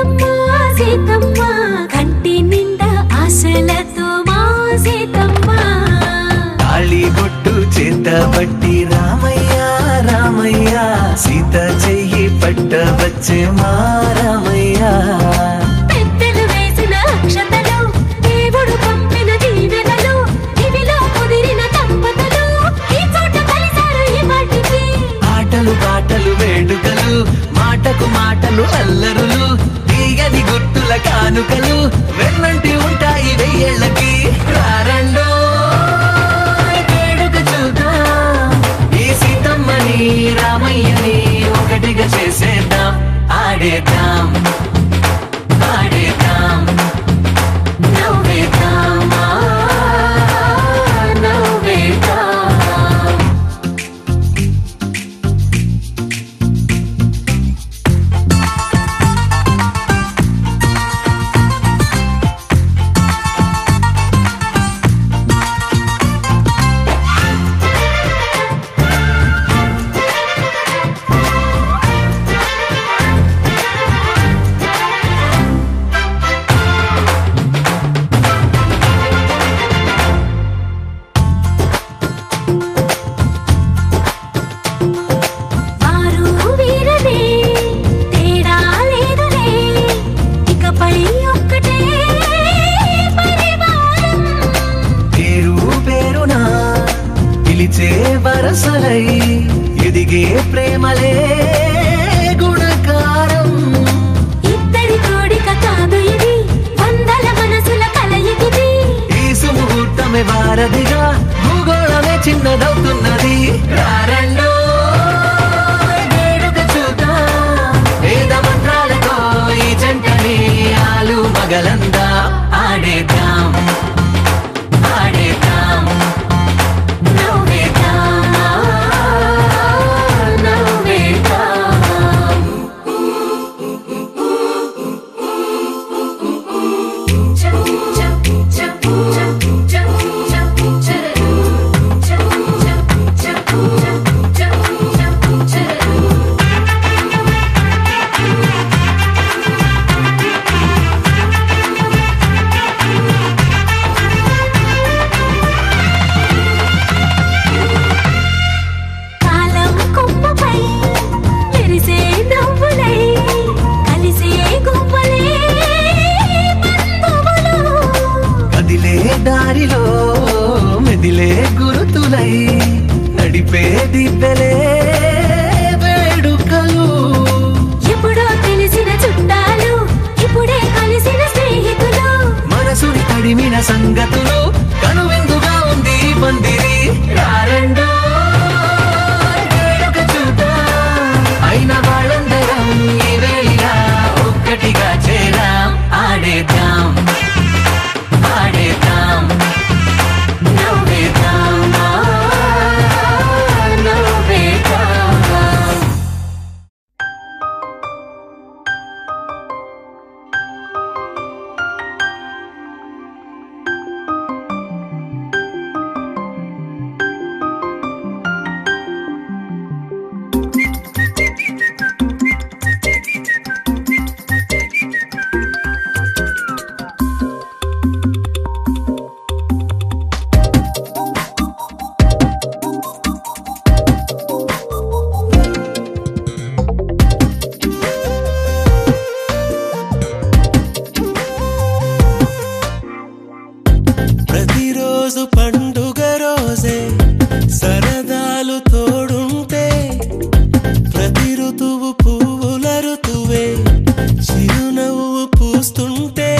సీతమ్మ సీతమ్మ కంటి నిండా ఆశలతో మా సీతమ్మ తాళిబొట్టు చేతబట్టి రామయ్య రామయ్య సీత చెయ్యి పట్టవచ్చే మా రామయ్య పెద్దలు వేసిన అక్షతలు దేవుడు పంపిన దీవెనలు ఇవిలో కుదిరిన దంపతులు ఈ చోట కలిసారు ఈ వాటికి ఆటలు పాటలు వేడుకలు మాటకు మాటలు అల్లరులు తీయని గుర్తుల కానుకలు వెన్నంటి ఉంటాయి వెయ్యేళ్ళకి రారండో వేడుక చూద్దాం ఈ సీతమ్మని రామయ్యని ఒకటిగా చేసేద్దాం ఆడేద్దాం ఆడేద్దాం నవ్వేద్దాం నవ్వేద్దాం వరసలై ఎదిగే ప్రేమలే గుణకారం ఇద్దరి కోడిక కాదు ఇది వందల మనసుల కలయికిది ఈ సుముహూర్తమే వారధిగా భూగోళమే చిన్నదవుతున్నది రారండో వేడుక చూద్దాం వేద మంత్రాలతో ఈ జంటని ఆలు మగలందా ఆడేద్దాం ఆడేద్దాం దారిలో మెదిలే గురుతులై నడిపే దిబ్బెలే వేడుకలు ఎప్పుడో తెలిసిన చుట్టాలు ఇప్పుడే కలిసిన స్నేహితులు మనసుని తడిమిన సంగతులు కనువిందుగా ఉంది పందిరి రారండో వేడుక చూద్దాం అయిన వాళ్ళందరం ఈ వేళ ఒక్కటిగా చేరాం ఆడేద్దాం ఆడేద్దాం నవ్వేద్దాం నవ్వేద్దాం ప్రతిరోజు పండుగ రోజే సరదాలు తోడుంటే ప్రతి ఋతువు పువ్వుల ఋతువే చిరునవ్వు పూస్తుంటే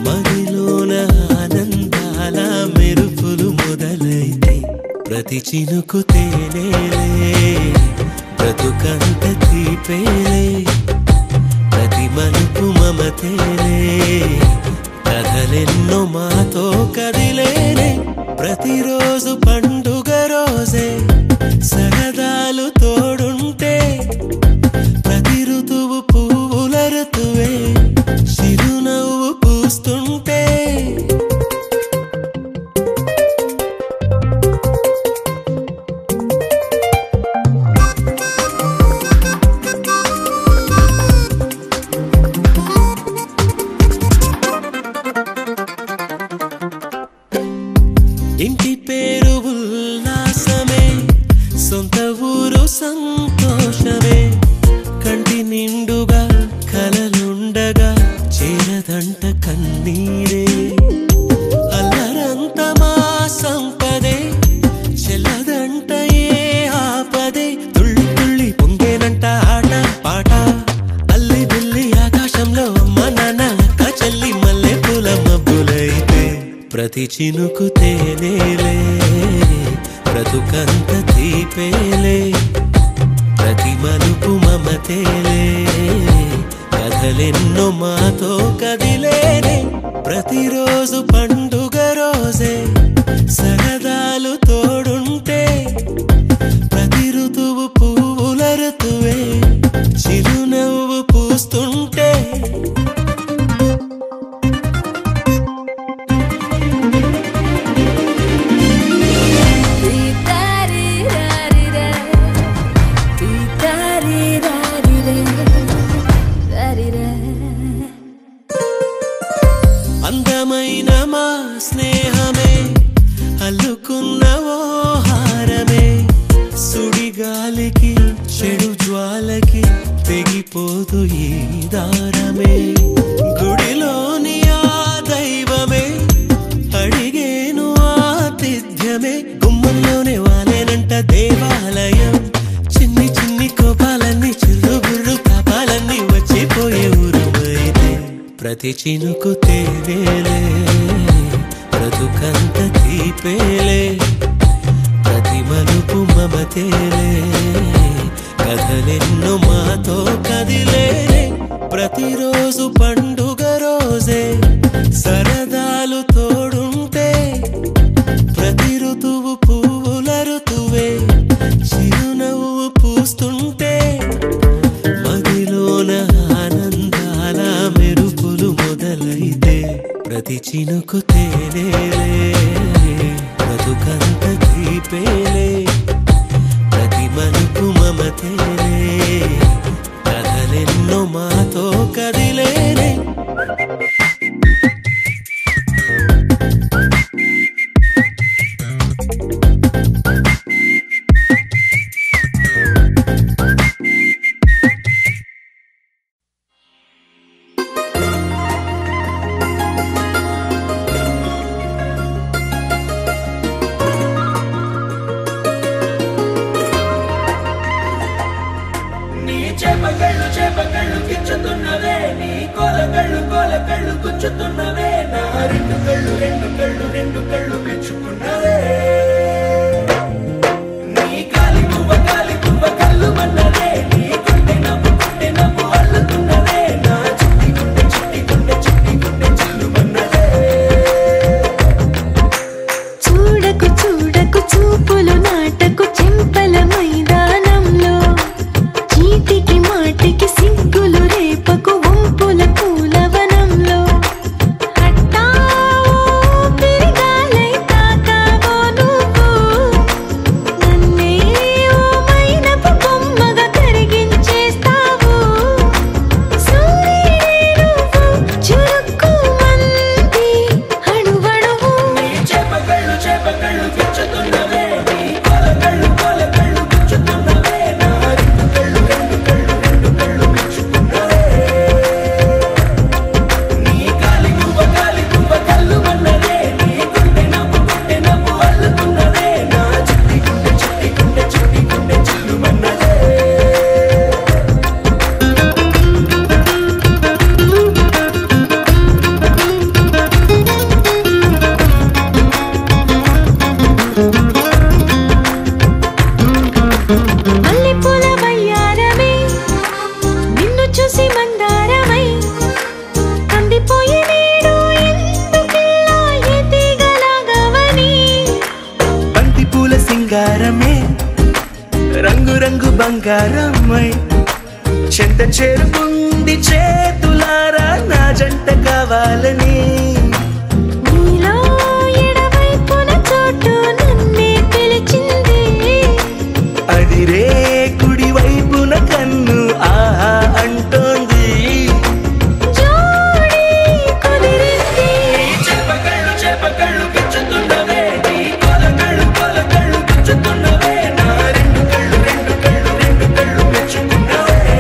మదిలోన ఆనందాల మెరుపులు మొదలైతే ప్రతి చినుకు తేనేలే బ్రతుకంత తీపేలే ప్రతి మలుపు మమతేలే కథలెన్నో మాతో కదిలేనే ప్రతిరోజు పండుగ రోజే సరదాలు తోడుంటే ప్రతి ఋతువు పువ్వుల ఋతువే చిరునవ్వు పూస్తుంటే ప్రతి చినుకు తేనేలే బ్రతుకంత తీపేలే ప్రతి మలుపు మమతేలే కథలెన్నో మాతో కదిలేనే ప్రతిరోజు పండుగ రోజే సరదాలు తోడుంటే ప్రతి ఋతువు పువ్వుల ఋతువే చిరునవ్వు పూస్తుంటే అందమైన మా స్నేహమే అల్లుకున్న ఓ హారమే సుడిగాలికి చెడు జ్వాలకి తెగిపోదు ఈ దారమే గుడిలోని ఆ దైవమే అడిగేను ఆతిథ్యమే గుమ్మంలోనే వాలేనంట దేవాలయం చిన్ని చిన్ని కోపాలన్నీ చిల్లుబుర్రు తాపాలన్నీ వచ్చిపోయే ఊరుమైతే ప్రతి చినుకు తేనేలే బ్రతుకంత తీపేలే ప్రతి మలుపు మమతేలే కథలెన్నో మాతో కదిలేనే ప్రతిరోజు పండుగ రోజే సరదాలు తోడుంటే ప్రతి ఋతువు పువ్వుల ఋతువే చిరునవ్వు పూస్తుంటే మదిలోన ఆనందాల మెరుపులు మొదలైతే ప్రతి చినుకు తేనేలే బ్రతుకంత తీపేలే ప్రతి మలుపు మమతేలే కథలెన్నో మాతో కదిలేనే చేపకళ్ళు కిచ్చుతున్నవే నీ కోలకళ్ళు గుచ్చుతున్నవే నా రెండు కళ్ళు మెచ్చుకున్నవే నీ కాలి పువ్వ కళ్ళు మన్నదే నీ గుండె నవ్వు అల్లుతున్నదే నా చిట్టి గుండె చిల్లు మన్నదే చూడకు చూపులు నాటకు చెంపల మైదానంలో చీటికి మాటికి సిగ్గులు రేపకు వంపుల పూలవనంలో హట్టావో పిరిగాలై తాకావో నువ్వు నన్నే ఓ మైనపు బొమ్మగా కరిగించేస్తావు సూర్యుడే నువ్వు చురుక్కు మంది అణువణువు నీ చేపకళ్ళు గిచ్చుతున్నవే నీ కోలకళ్ళు గుచ్చుతున్నవే నా రెండు కళ్ళు మెచ్చుకున్నవే నీ కాలి పువ్వ కళ్ళు మన్నదే నీ గుండె నవ్వు అల్లుతున్నదే నా చిట్టి గుండె చిల్లు మన్నదే మల్లెపూల వయ్యారమే నిన్ను చూసి మందారమై కందిపోయి నేడు ఎందుకిలా ఎదిగలాగవని బంతి పూల సింగారమే రంగు బంగారమై చెంత చేరుకుంది చేతులారా నా జంట కావాలని నీలో ఎడవైపున చోటు నన్నే పిలిచింది అదిరే కుడి వైపున కన్ను ఆహా అంటోంది జోడి కుదిరింది చేపకళ్ళు గిచ్చుతున్నవే నీ కోలకళ్ళు గుచ్చుతున్నవే నా రెండు కళ్ళు మెచ్చుకున్నవే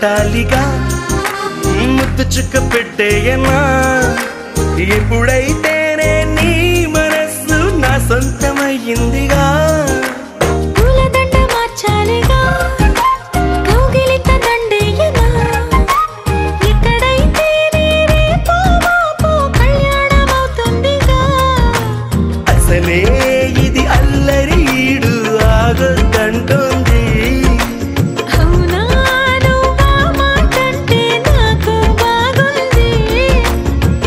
చుట్టాలిగా ముద్దు చుక్క పెట్టేయనా ఎప్పుడైతేనే నీ మనస్సు నా సొంతమయ్యిందిగా పూలదండ మార్చాలిగా కౌగిలిత దండేయనా ఎక్కడైతే రేపో మాపో కళ్యాణమవుతుందిగా అసలే ఇది అల్లరి ఈడు ఆగొద్దంటోంది అవునా నువ్వా మాటంటే నాకు బాగుంది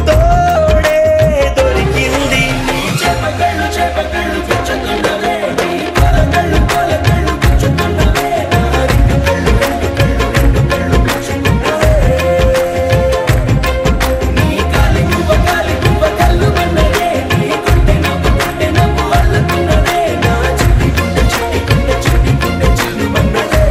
తోడే దొరికింది చేపకళ్ళు చేపకళ్ళు గుచ్చుతున్నవే నీ కొలకళ్ళు కొలకళ్ళు గుచ్చుతున్నవే నా రెండు కళ్ళు గుచ్చుతున్నవే నీ కాలి గువ్వ కళ్ళు మన్నదే నీ గుండె నవ్వు అల్లుతున్నదే నా చిట్టి గుండె చిల్లు మన్నదే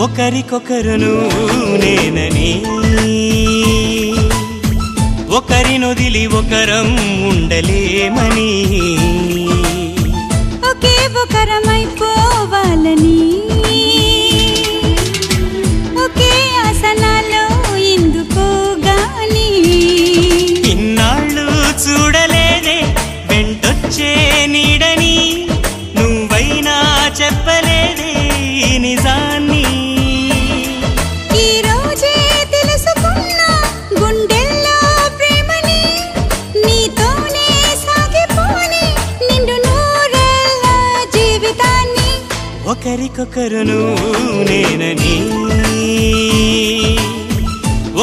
ఒకరికొకరును నేనని ఒకరినొదిలి ఒకరం ఉండలేమని ఒకే ఒకరమైపోవాలని ఒకే ఆసనాలో ఎందుకో గాని ఇన్నాళ్ళు చూడలేదే వెంటొచ్చే నీడని నువ్వైనా చెప్పలేదే ఈ నిజాన్ని ఈ రోజే తెలుసుకున్నా గుండెల్లో ప్రేమని నీతోనే సాగిపోని నిండు నూరేళ్ళ జీవితాన్ని ఒకరికొకరును నేనని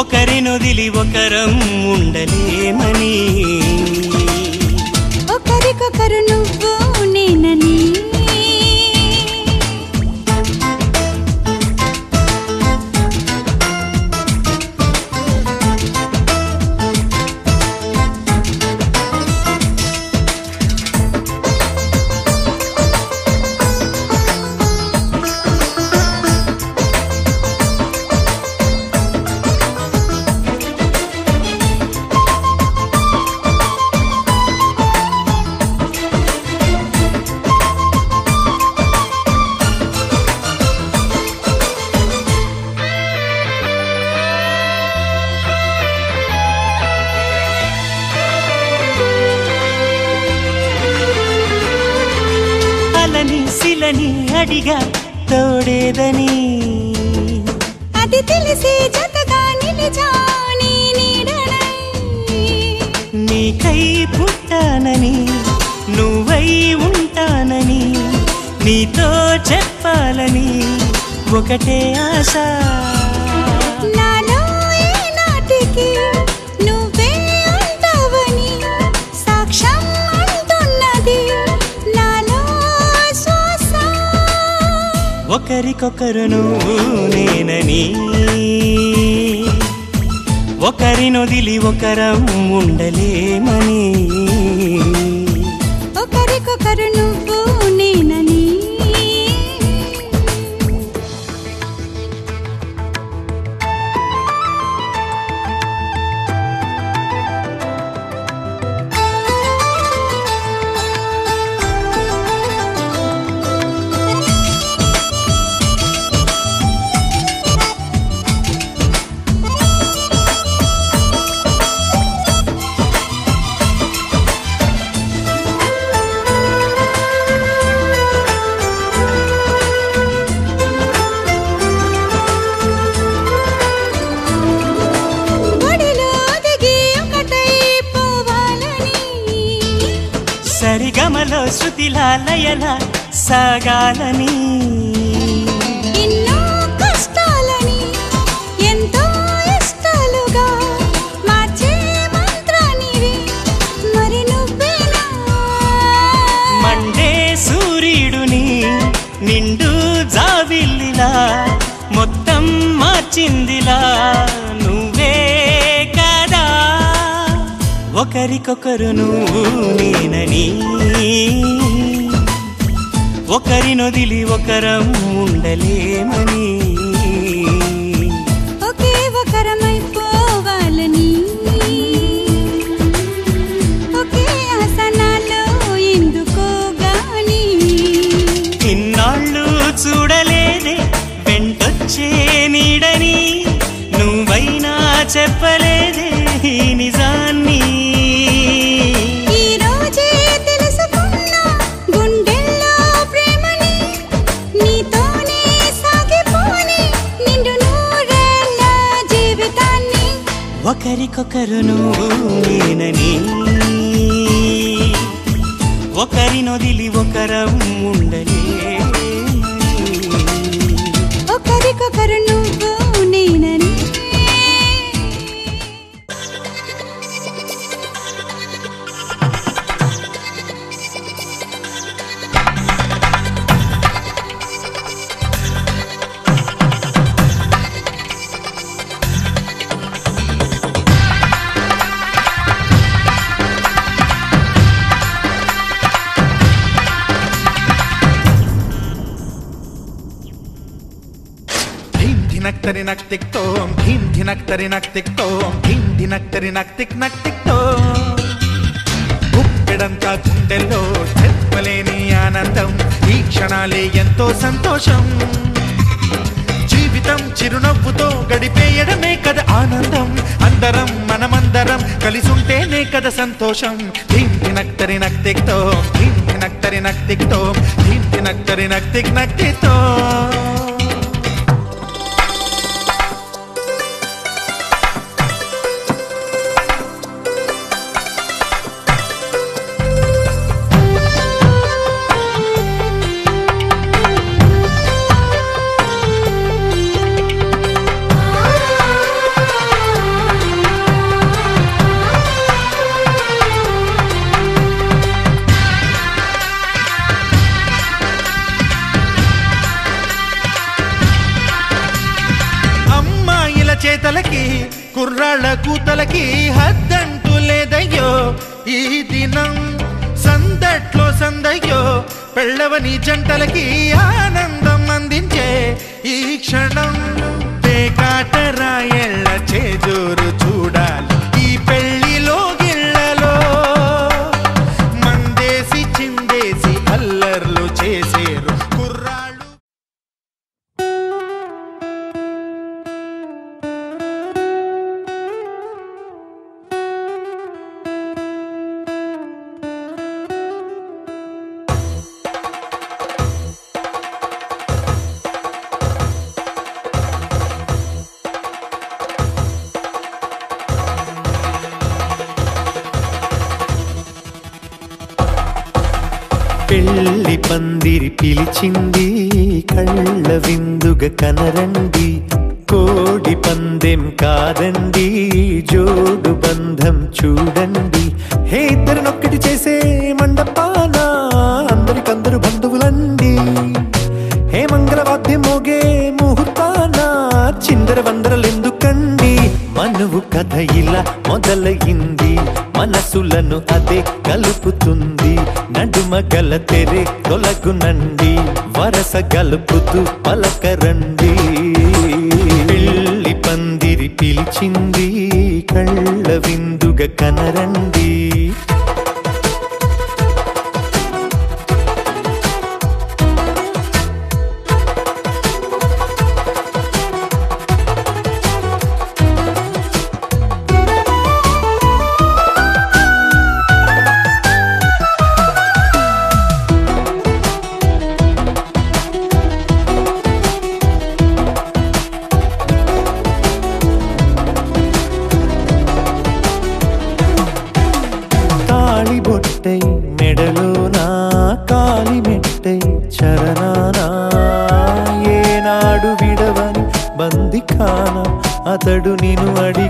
ఒకరినొదిలి ఒకరం ఉండలేమని ఒకరికొకరు నువ్వు నేనని అలని శిలని అడిగా తోడేదని అది తెలిసి జతగా నిలిచాని నీడనై నీకై పుట్టానని నువ్వై ఉంటానని నీతో చెప్పాలని ఒకటే ఆశ నాలో ఏనాటికి నువ్వే ఉంటావని సాక్ష్యం అంటున్నది నాలో శ్వాస ఒకరికొకరును నేనని ఒకరినొదిలి ఒకరం ఉండలేమని ఒకరికొకరు నువ్వు నేనని శృతిలా లయలా సాగాలని ఎన్నో కష్టాలని ఎంతో ఇష్టాలుగా మార్చే మంత్రానివి మరి నువ్వేనా మండే సూర్యుడుని నిండు జావిల్లిలా మొత్తం మార్చిందిలా నువ్వే కదా ఒకరికొకరు నువ్వు నేనని ఒకరినొదిలి ఒకరం ఉండలేమని ఒకే ఒకరమైపోవాలని ఒకే ఆసనాలో ఎందుకో గాని ఇన్నాళ్ళు చూడలేదే వెంటొచ్చే నీడని నువ్వైనా చెప్పలేదే ఈ నిజాన్ని ఈ రోజే తెలుసుకున్నా గుండెల్లో ప్రేమని నీతోనే సాగిపోని నిండు నూరేళ్ళ జీవితాన్ని ఒకరికొకరు నువ్వు నేనని ఒకరినొదిలి ఒకరం ఉండలేమని ఒకరికొకరు నువ్వు నేనని धिनक तिक तोम धीम धिनक तिक तोम धीम धिनक तिक तोम గుప్పెడంతా గుండెల్లో చెప్పలేని ఆనందం ఈ క్షణాలే ఎంతో సంతోషం జీవితం చిరునవ్వుతో గడిపేయడమే కదా ఆనందం అందరం మనమందరం కలిసుంటేనే కదా సంతోషం ధీం ధినక్ తిక్ తోం ధీం ధినక్ తిక్ తోం ధీం ధినక్ తిక్ తోం చేతలకి కుర్రాళ్ళ కూతలకి హద్దంటూ లేదయ్యో ఈ దినం సందట్లో సందయ్యో పెళ్ళవని జంటలకి ఆనందం అందించే ఈ క్షణం పేకాటరాయళ్ళ చేజోరు చూడాలి ఈ పెళ్లిలో గిళ్ళలో మందేసి చిందేసి అల్లర్లు చేసేరు కుర్రాళ్ళు పెళ్లి పందిరి పిలిచింది కళ్ళ విందుగా కనరండి కోడి పందెం కాదండి జోడు బంధం చూడండి హే ఇద్దరినొక్కటి చేసే మండపాన అందరికందరు బంధువులండి హే మంగళవాద్యం మోగే ముహూర్తాన చిందర వందరలెందుకండి మనువు కథ ఇలా మొదలయింది మనసులను అదే కలుపుతుంది నడుమ గల తెరే తొలగునండి వరస గలుపుతూ పలకరండి పెళ్లి పందిరి పిలిచింది కళ్ళ విందుగా కనరండి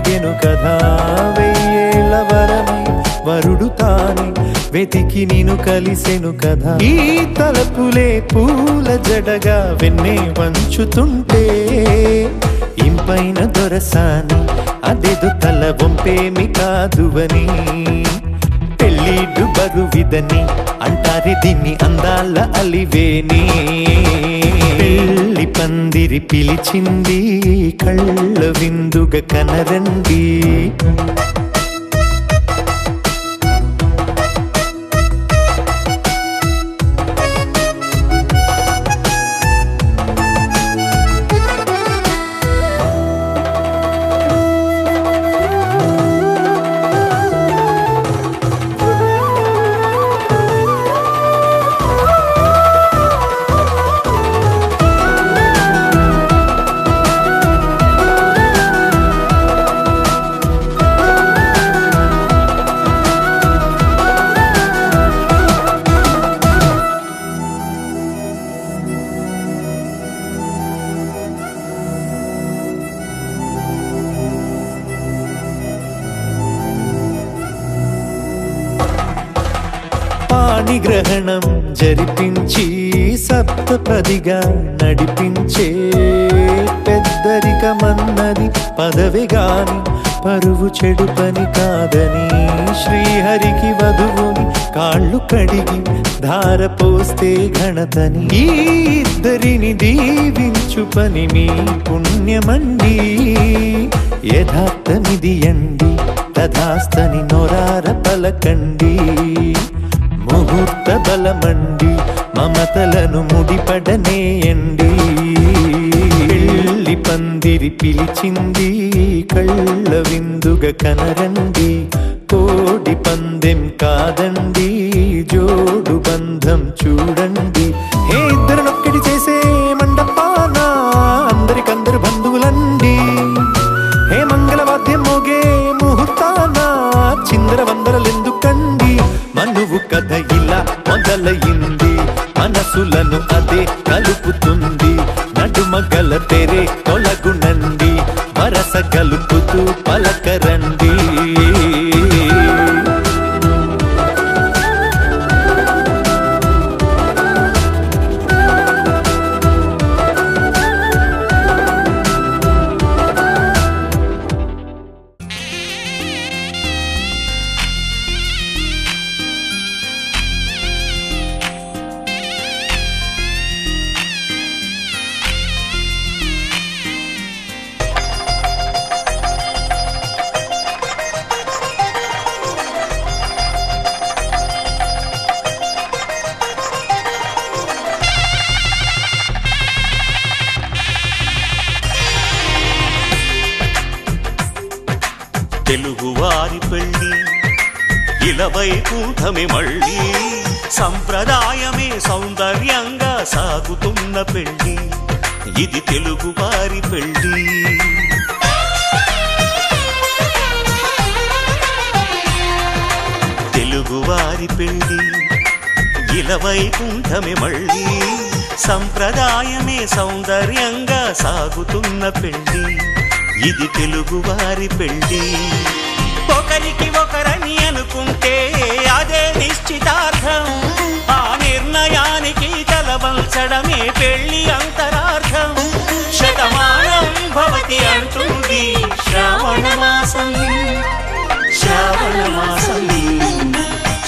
అడిగెను కదా వెయ్యేళ్ళ వరమై వరుడు తానే వెతికి నిన్ను కలిసెను కదా ఈ తలపులే పూల జడగా వెన్నే వంచుతుంటే ఇంపైన దొరసాని అదేదో తల వంపేమి కాదువని పెళ్ళిడు బరువిదని అంటారే దీన్ని అందాల అలివేని పెళ్ళి పందిరి పిలిచింది కళ్ళ విందుగా కనరండి గ్రహణం జరిపించి సప్తపదిగా నడిపించే పెద్దరికమన్నది పదవి గాని పరువు చెడు పని కాదని శ్రీహరికి వధువుని కాళ్ళు కడిగి ధార పోస్తే ఘనతని ఈ ఇద్దరిని దీవించు పని మీ పుణ్యమండి యథార్థమిది అండి తథాస్తని నొరార పలకండి ముహూర్త బలమండి మమతలను ముడిపడనేయండి పెళ్ళి పందిరి పిలిచింది కళ్ళ విందుగా కనరండి కోడి పందెం కాదండి జోడు బంధం చూడండి హే ఇద్దరినొక్కటి చేసే మండపాన అందరికందరు బంధువులండి హే మంగళవాద్యం మోగే ముహూర్తాన చిందర వందరలెందుకండి మనువు కథ ఇలా మొదలయింది మనసులను అదే కలుపుతుంది నడుమగల తెరే తొలగునండి వరస కలుపుతూ పలకరండి తెలుగువారి పెళ్ళి ఇలవైకుంఠమే మళ్ళీ సంప్రదాయమే సౌందర్యంగా సాగుతున్న పెళ్ళి ఇది తెలుగువారి పెళ్ళి తెలుగువారి పెళ్ళి ఇలవైకుంఠమే మళ్ళీ సంప్రదాయమే సౌందర్యంగా సాగుతున్న పెళ్ళి ఇది తెలుగువారి పెళ్ళి ఒకరికి ఒకరని అనుకుంటే అదే నిశ్చితార్థం ఆ నిర్ణయానికి తలవంచడమే పెళ్ళి అంతరార్థం శతమానం భవతి అంటుంది శ్రావణ మాసం శ్రావణ మాసం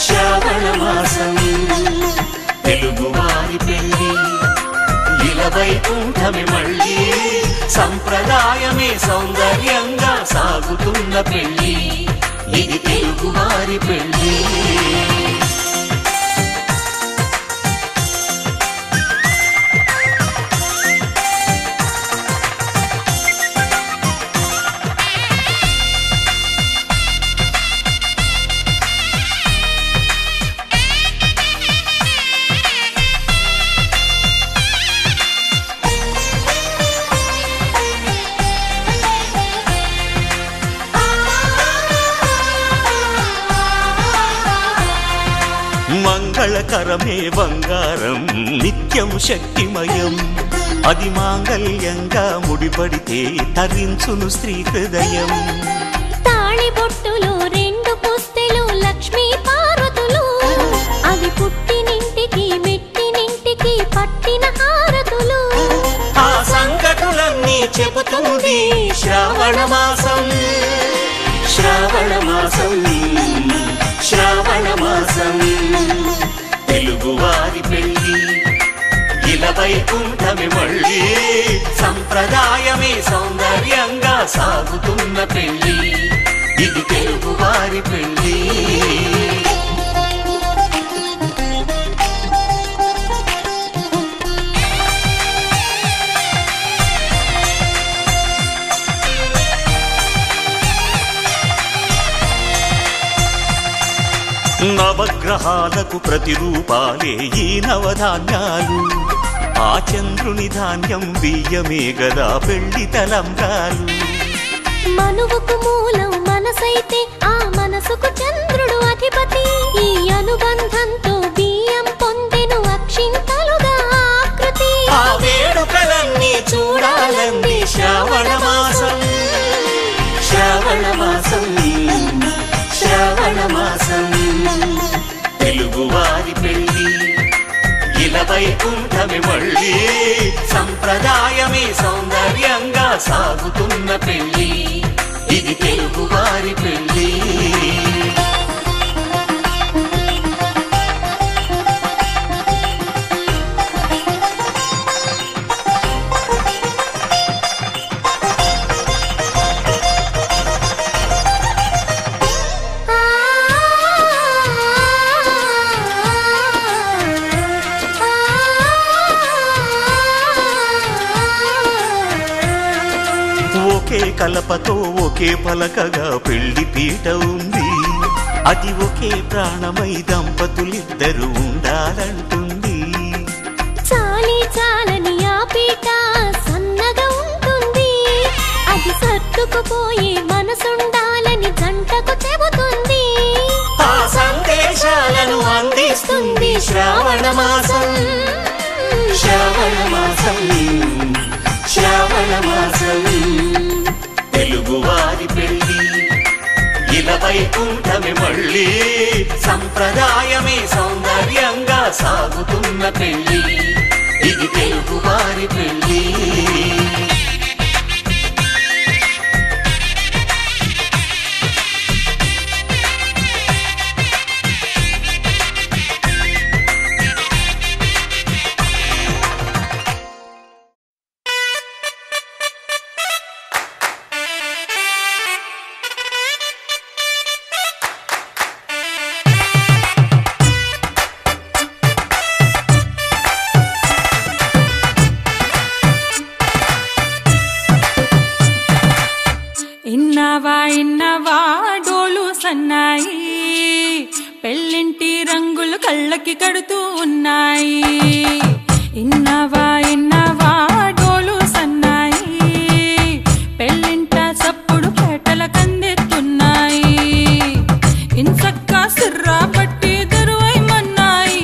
శ్రావణ మాసం తెలుగువారి పెళ్ళి ఇలవైకుంఠమే మళ్ళీ సంప్రదాయమే సౌందర్యంగా సాగుతున్న పెళ్ళి ఇది తెలుగువారి పెళ్ళి మంగళకరమే బంగారం నిత్యం శక్తిమయం అది మాంగళ్యంగా ముడిపడితే తరించును స్త్రీ హృదయం మొదలవుతుంది శ్రావణ మాసం శ్రావణ మాసం శ్రావణ మాసం తెలుగువారి పెళ్ళి ఇలా వైకుంఠమే మళ్ళీ సంప్రదాయమే సౌందర్యంగా సాగుతున్న పెళ్ళి ఇది తెలుగువారి పెళ్ళి నవగ్రహాలకు ప్రతిరూపాలే ఈ నవధాన్యాలు ఆ చంద్రుని ధాన్యం బియ్యమే గదా పెళ్లి తలంబ్రాలు మనువుకు మూలం మనసైతే ఆ మనసుకు చంద్రుడు అధిపతి ఈ అనుబంధంతో బియ్యం పొందెను అక్షింతలుగా ఆకృతి ఆ వేడుకలన్నీ చూడాలంది శ్రావణ మాసం శ్రావణ మాసం శ్రావణ మాసం తెలుగువారి పెళ్ళి ఇలా వైకుంఠమే మళ్ళీ సంప్రదాయమే సౌందర్యంగా సాగుతున్న పెళ్ళి ఇది తెలుగువారి పెళ్ళి ఒకే కలపతో ఒకే పలకగా పెళ్లి పీట ఉంది అది ఒకే ప్రాణమై దంపతులిద్దరూ ఉండాలంటుంది చాలి చాలని ఆ పీట సన్నగా ఉంటుంది అది సర్దుకుపోయే మనసుండాలని జంటకు చెబుతుంది ఆ సందేశాలను అందిస్తుంది శ్రావణ మాసం శ్రావణ మాసం శ్రావణ మాసం తెలుగువారి పెళ్ళి ఇలా వైకుంఠమే మళ్ళీ సంప్రదాయమే సౌందర్యంగా సాగుతున్న పెళ్ళి ఇది తెలుగువారి పెళ్ళి ఇన్నవా డోలు సన్నాయి పెళ్ళింటి రంగులు కళ్ళకి కడుతూ ఉన్నాయి ఇన్నవా డోలు సన్నాయి పెళ్ళింట చప్పుడు పేటల కందెత్తున్నాయి ఇంచక్క సిర్రా పట్టి దరువైమన్నాయి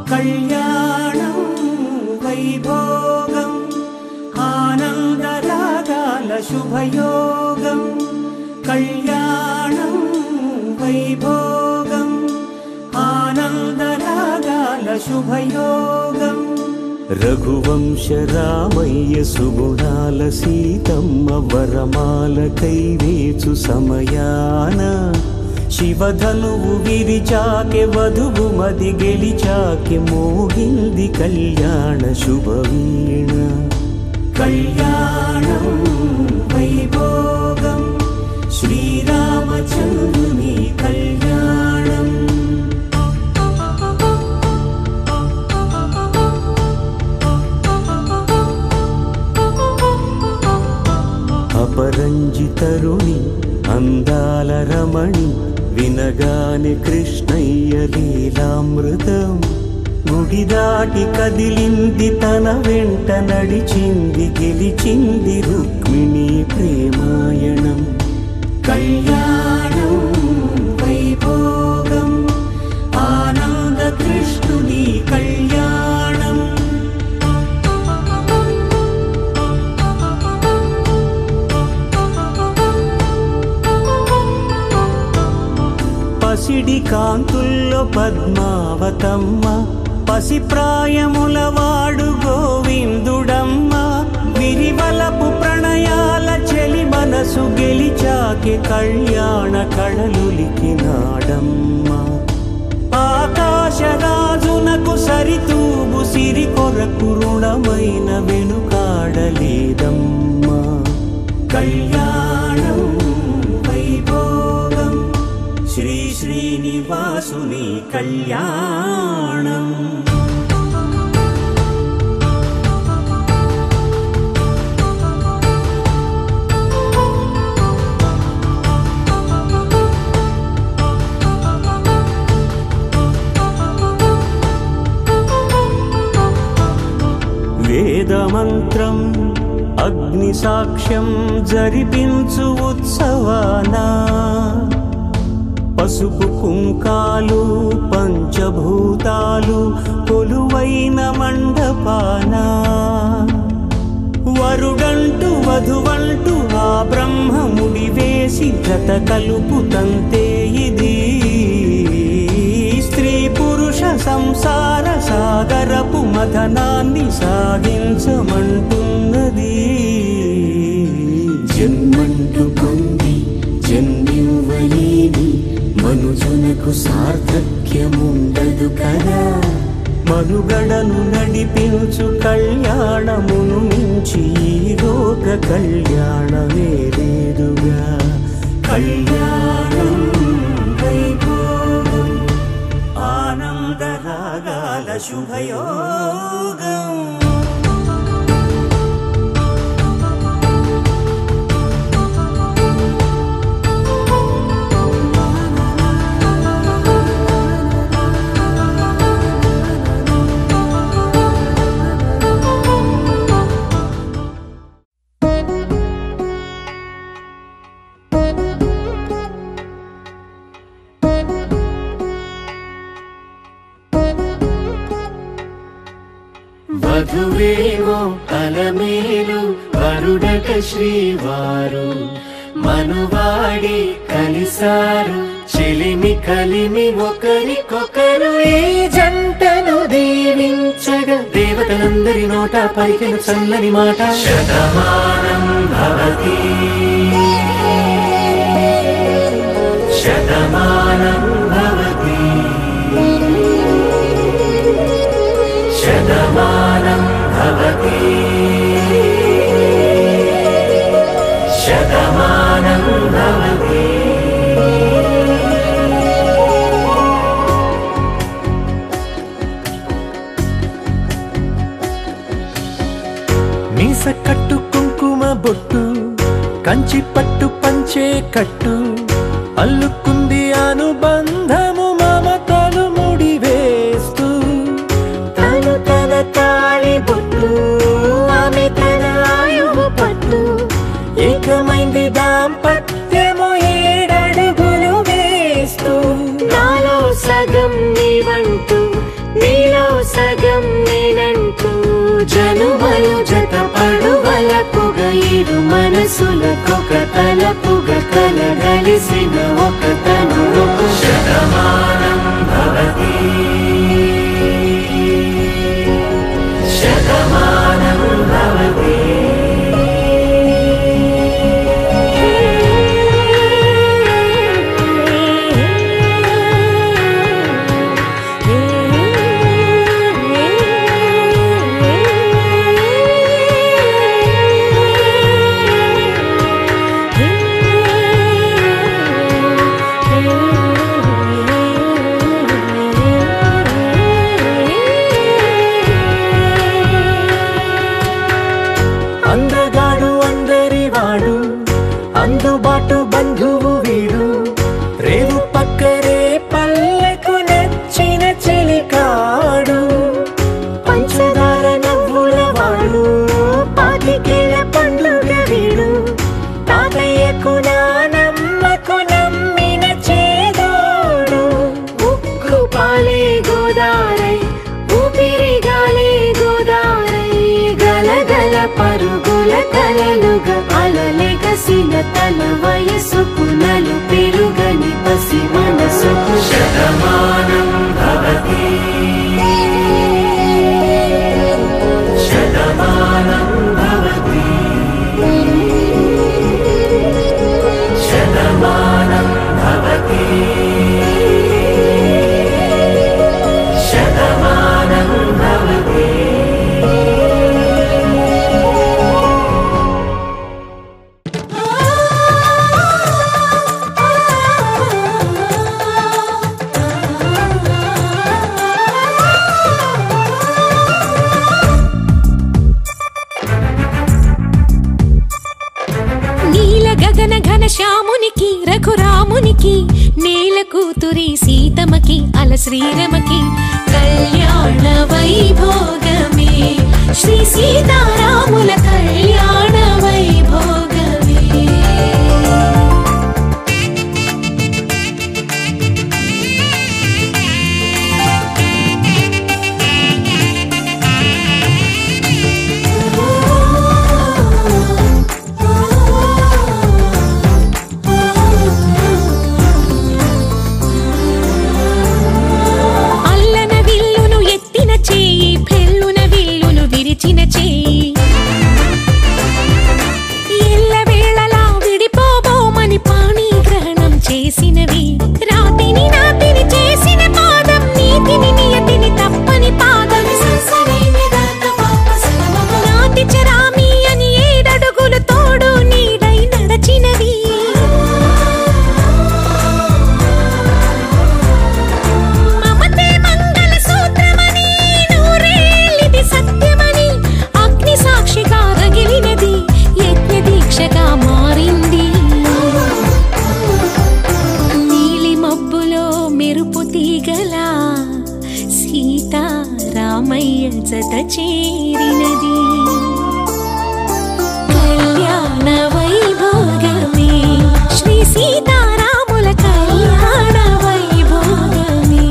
కళ్యాణం వైభోగం ఆనందరాగాల శుభయోగం కళ్యాణం వైభోగం ఆనందరాగాల శుభయోగం రఘువంశ రామయ్య సుగుణాల సీతమ్మ వరమాల కైవేచు సమయాన శివధనువు విరిచాకె వధువు మది గెలిచాకె మోగింది కళ్యాణ శుభవీణ కళ్యాణం వైభోగం శ్రీరామచంద్రుని కళ్యాణం అపరంజి తరుణి అందాల రమణి వినగానే కృష్ణయ్య లీలామృతం గుడి దాటి కదిలింది తన వెంట నడిచింది గెలిచింది రుక్మిణి ప్రేమాయణం కళ్యాణం వైభోగం ఆనంద కృష్ణుని కళ్యాణం కాంతుల్లో పద్మావతమ్మ పసిప్రాయముల వాడు గోవిందుడమ్మ విరివలపు ప్రణయాల చెలి మనసు గెలిచాకే కళ్యాణ కళలులికినాడమ్మ ఆకాశరాజునకు సరితూగు సిరి కొరకు రుణమైన వెనుకాడలేదమ్మా కళ్యాణం వైభోగం శ్రీ శ్రీనివాసుని కళ్యాణం వేదమంత్రం అగ్ని సాక్ష్యం జరిపించు ఉత్సవానా పసుపు కుంకాలు పంచభూతాలు కొలువైన మండపాన వరుడంటూ వధువంటూ ఆ బ్రహ్మముడి వేసి జత కలుపుతంతే ఇది స్త్రీ పురుష సంసార సాగరపు మథనాన్ని సాగించమంటున్నది జన్మంటూ పొంది జన్మివ్వలేని మనుజునకు సార్థక్యముండదు కదా మనుగడను నడిపించు కళ్యాణమును మించి ఈ లోక కళ్యాణమే లేదుగా కళ్యాణం వైభోగం ఆనందరాగాల శుభయోగం వధువేమో అలమేలు వరుడక శ్రీవారు మనువాడి కలిసారు చెలిమి కలిమి ఒకరికొకరు ఈ జంటను దీవించగా దేవతలందరి నోట పలికిన చల్లని మాట శతమానం భవతి శతమానం భవతి శతమానం భవతి శతమానం భవతి మీస కట్టు కుంకుమ బొట్టు కంచి పట్టు పంచే కట్టు అల్లుకుంది అనుబంధము మమతలు ముడివేస్తూ తను తన తాళి బొట్టు ఆమె తన ఆయువు పట్టు ఏకమైంది దాంపత్యము 7 అడుగులు వేస్తూ నాలో సగం నీవంటూ నీలో సగం నేనంటూ జనుమలు జత పడువలపుగా ఇరు మనసులకొక తలపుగా కలగలిసిన ఒక తను శతమానం భవతి శతమానం భవతి అందగాడు అందరివాడు అందుబాటు బంధువు వీడు రేవు పక్కరే పల్లెకు నచ్చిన చెలికాడు పంచదార నవ్వుల వాడు పాతికేల పండుగ వీడు తాతయ్యకు నానమ్మకు నమ్మిన చేదోడు ఉక్కు పాలే గోదారై ఊపిరి గాలే గోదారై గలగల పరుగుల కలలుగా అలలెగసిన తన వయసుకు నలు పెరుగని పసి మనసుకు శత भवति शतमानं भवति शतमानं भवति शतमानं भवति శ్యామునికి రఘురామునికి నేల కూతురి సీతమ్మకి అల శ్రీరమకి కళ్యాణ వైభోగమే శ్రీ సీతారాముల కళ్యాణ వైభోగమే ఎల్లవేళలా విడిపోబోమని పాణి గ్రహణం చేసినవి రాతిని నాతిని చేసిన పాదం నీతిని నియతిని తప్పని పాదం నాతి చరామి అని ఏడడుగులు తోడు నీడై నడచినవి మమతే మంగళ సూత్రమని నూరేలిది సత్యమని అగ్ని సాక్షిగా రగిలినది యజ్ఞ దీక్షగా మారింది నీలి మబ్బులో మెరుపు తీగలా సీతారామయ్య జత చేరినది కళ్యాణ వైభోగమే శ్రీ సీతారాముల కళ్యాణ వైభోగమే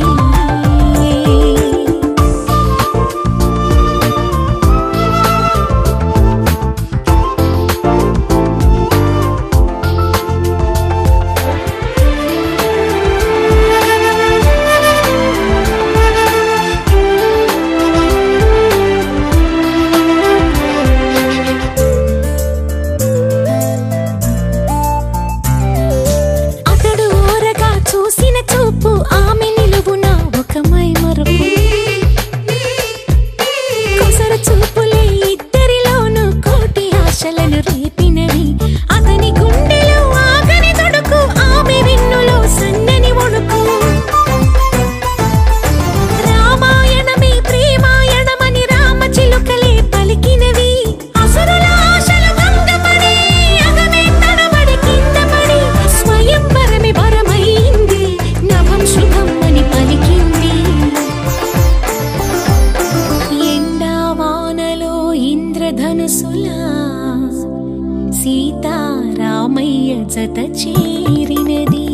సీతారామయ్య జత చేరినది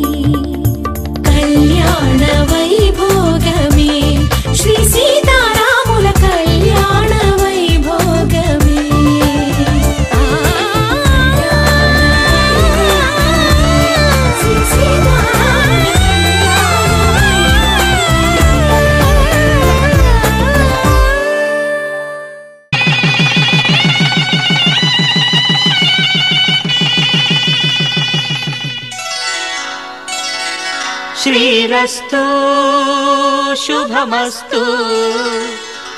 కళ్యాణ వైభోగమే శ్రీ సీతారాముల కళ్యాణ వైభోగమే श्रीरस्तु शुभमस्तु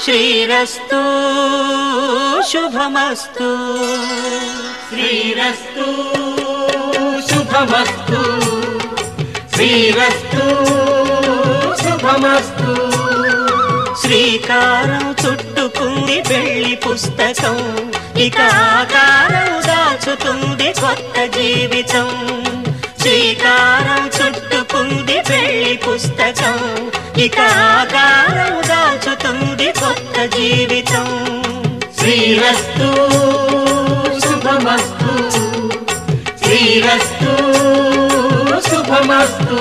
श्रीरस्तु शुभमस्तु श्रीरस्तु शुभमस्तु श्रीरस्तु शुभमस्तु శ్రీకారం చుట్టుకుంది పెళ్లి పుస్తకం ఇక ఆకారం దాచుతుంది కొత్త జీవితం శ్రీకారం చుట్టుకుంది పెళ్లి పుస్తకం ఇక ఆకారం దాచుతుంది కొత్త జీవితం శ్రీరస్తు శుభమస్తు శ్రీరస్తు శుభమస్తు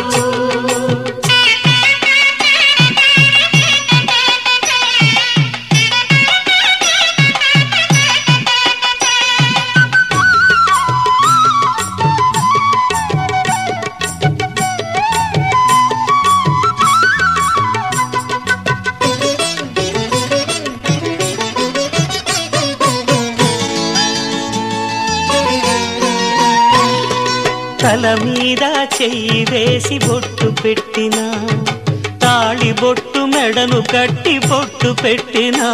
తల మీద చెయ్యి వేసి బొట్టు పెట్టినా తాళి బొట్టు మెడను కట్టి బొట్టు పెట్టినా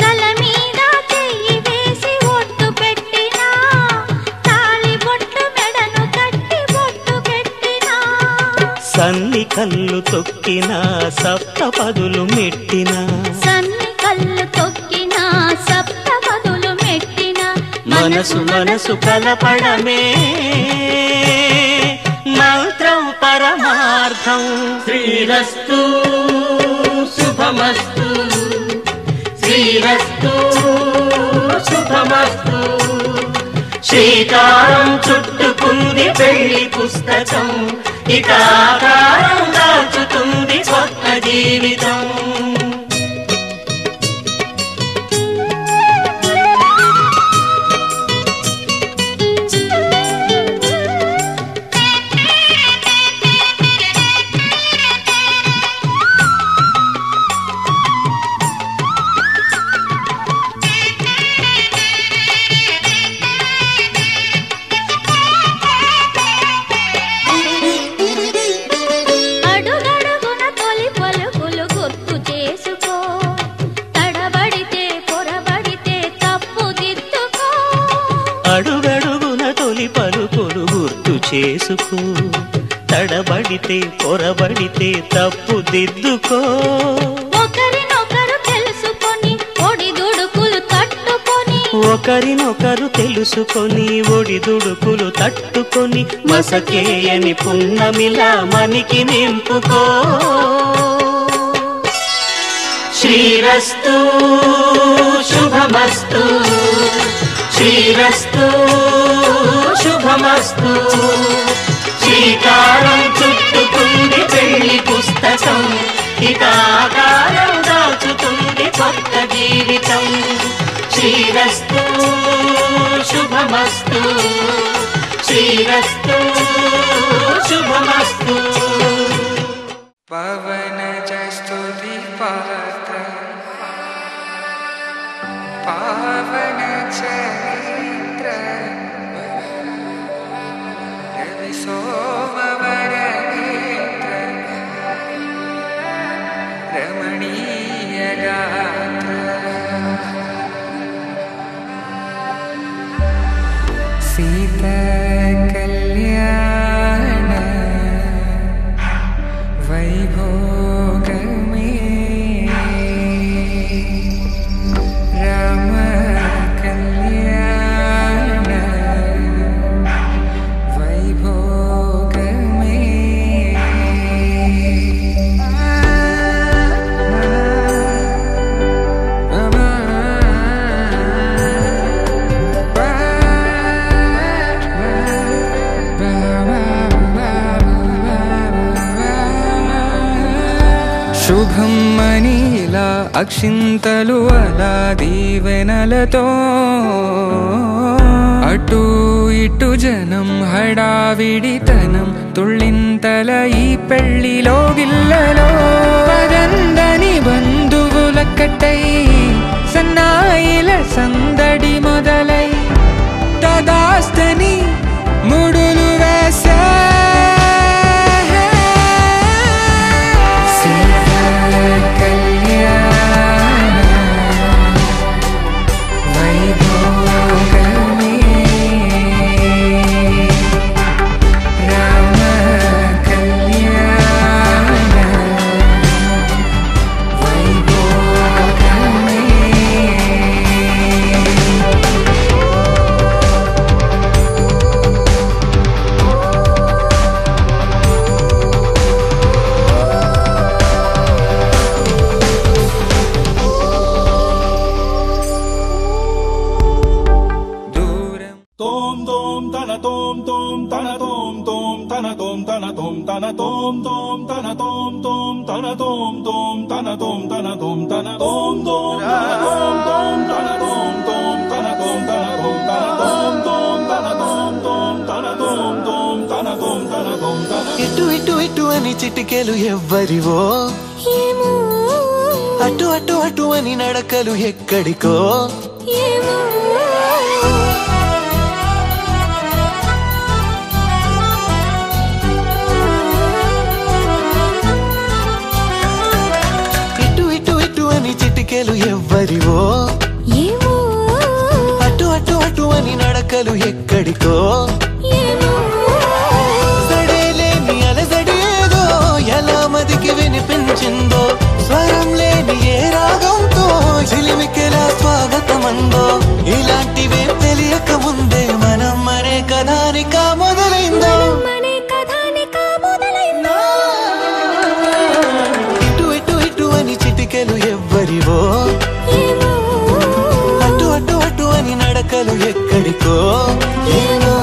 తల మీద చెయ్యి వేసి బొట్టు పెట్టినా తాళి బొట్టు మెడను కట్టి బొట్టు పెట్టినా సన్ని కళ్ళు తొక్కినా సప్త పదులు మెట్టినా సన్ని కళ్ళు తొక్కినా సప్త పదులు మెట్టినా మనసు మనసు కలపడమే మంత్రం పరమార్థం శ్రీరస్తు శుభమస్తు శ్రీరస్తు శుభమస్తు శ్రీకారం చుట్టుకుంది పెళ్లి పుస్తకం ఇక ఆకారం దాచుతుంది కొత్త జీవితం చేసుకో తడబడితే పొరబడితే తప్పు దిద్దుకో ఒకరినొకరు తెలుసుకొని ఒడిదుడుకులు తట్టుకొని ఒకరినొకరు తెలుసుకొని ఒడిదుడుకులు తట్టుకొని మసకేయని పున్నమిలా మనికి నింపుకో శ్రీరస్తు శుభమస్తు శ్రీరస్తు శుభమస్తు శ్రీకారం చుట్టుకుంది పెళ్లి పుస్తకం ఇక ఆకారం దాచుతుంది కొత్త జీవితం శ్రీరస్తు శుభమస్తు శ్రీరస్తు శుభమస్తు పవన స్తుతి పాత్ర పావన చరిత్ర రవి సోమవర నేత్ర రమణీయ గాత్ర సీతా కళ్యాణ వైభోగమే రామ కళ్యాణ వైభోగమే శుభం మనీలా అక్షింతలు అలా దీవెనలతో అటు ఇటు జనం హడావిడితనం తుళ్ళింతల ఈ పెళ్లిలో గిల్లలో పదందని బంధువులక్కటై సన్నాయిల సందడి మొదలై తదాస్తని ముడులు వేసా ఇటు ఇటు ఇటు అని చిటికెలు ఎవ్వరివో అటు అటు అటు అని నడకలు ఎక్కడికో నడకలు ఎక్కడికో సడేలేని అలజడేదో ఎలా మదికి వినిపించిందో స్వరం లేని ఏ రాగంతో చిలిమికెలా స్వాగతమందో ఇలాంటివే తెలియక ముందే మనం మరే కథానిక మొదలైందో ఇటు ఇటు ఇటు అని చిటికెలు ఎవ్వరివో అటు అటు అటు అని నడకలు ఎక్కడికో ఏమో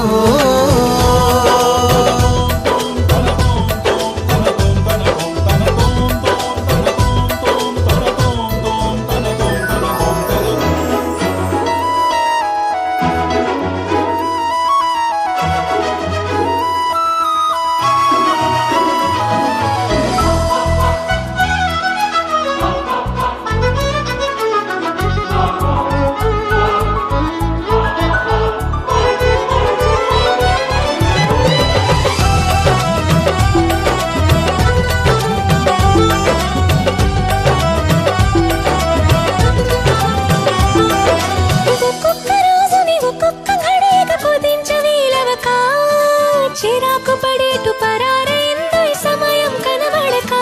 చిరాకు పడేటు పరారైందో సమయం కనబడక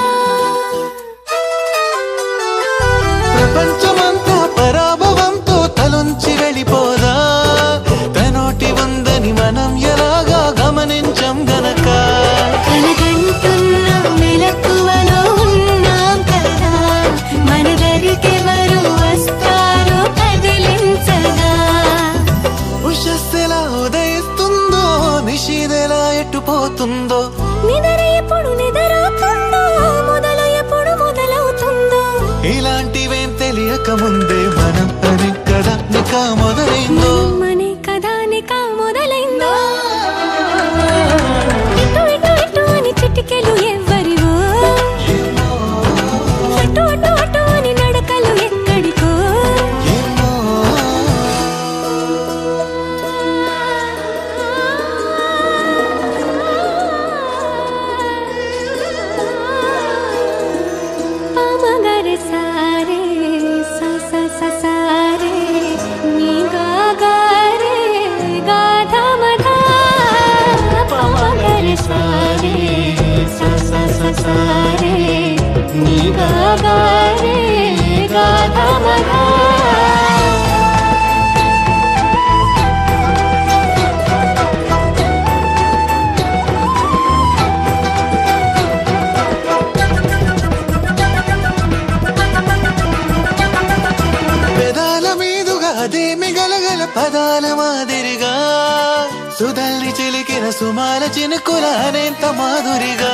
ప్రపంచమంతా పరాభవంతో తలొంచి వెళ్ళిపోదా తనోటి ఉందని మనం ఎలాగా గమనించం గనక కలగంటున్న మెలకువలో ఉన్నాం కదా మన దరికెవరు వస్తారో కదిలించగా ఉషస్సెలా ఉదయిస్తుందో నిషీదెలా ఎట్టుపోతుందో నిద్ర ఎప్పుడు నిద్రకుందో మొదలు ఎప్పుడు మొదలవుతుందో ఇలాంటివేం తెలియక ముందే మనం అని కదా నిక మొదలైందో మనే కథానిక మొదలైందో ఇటు ఇటు ఇటు అని చిటికెలు ఎవ్వరివో అటు అటు అటు అని నడకలు ఎక్కడికో ఏమో పామగరే సారే సా సా సా సారే నీ గాగారే గాధా మధా పామగరే సారే సా సా సా సారే నీ గాగారే గాధా మధా పెదాల మీదుగా అదేమి గలగల పదాల మాదిరిగా సుధల్ని చిలికిన సుమాల చినుకుల అనేంత మాధురిగా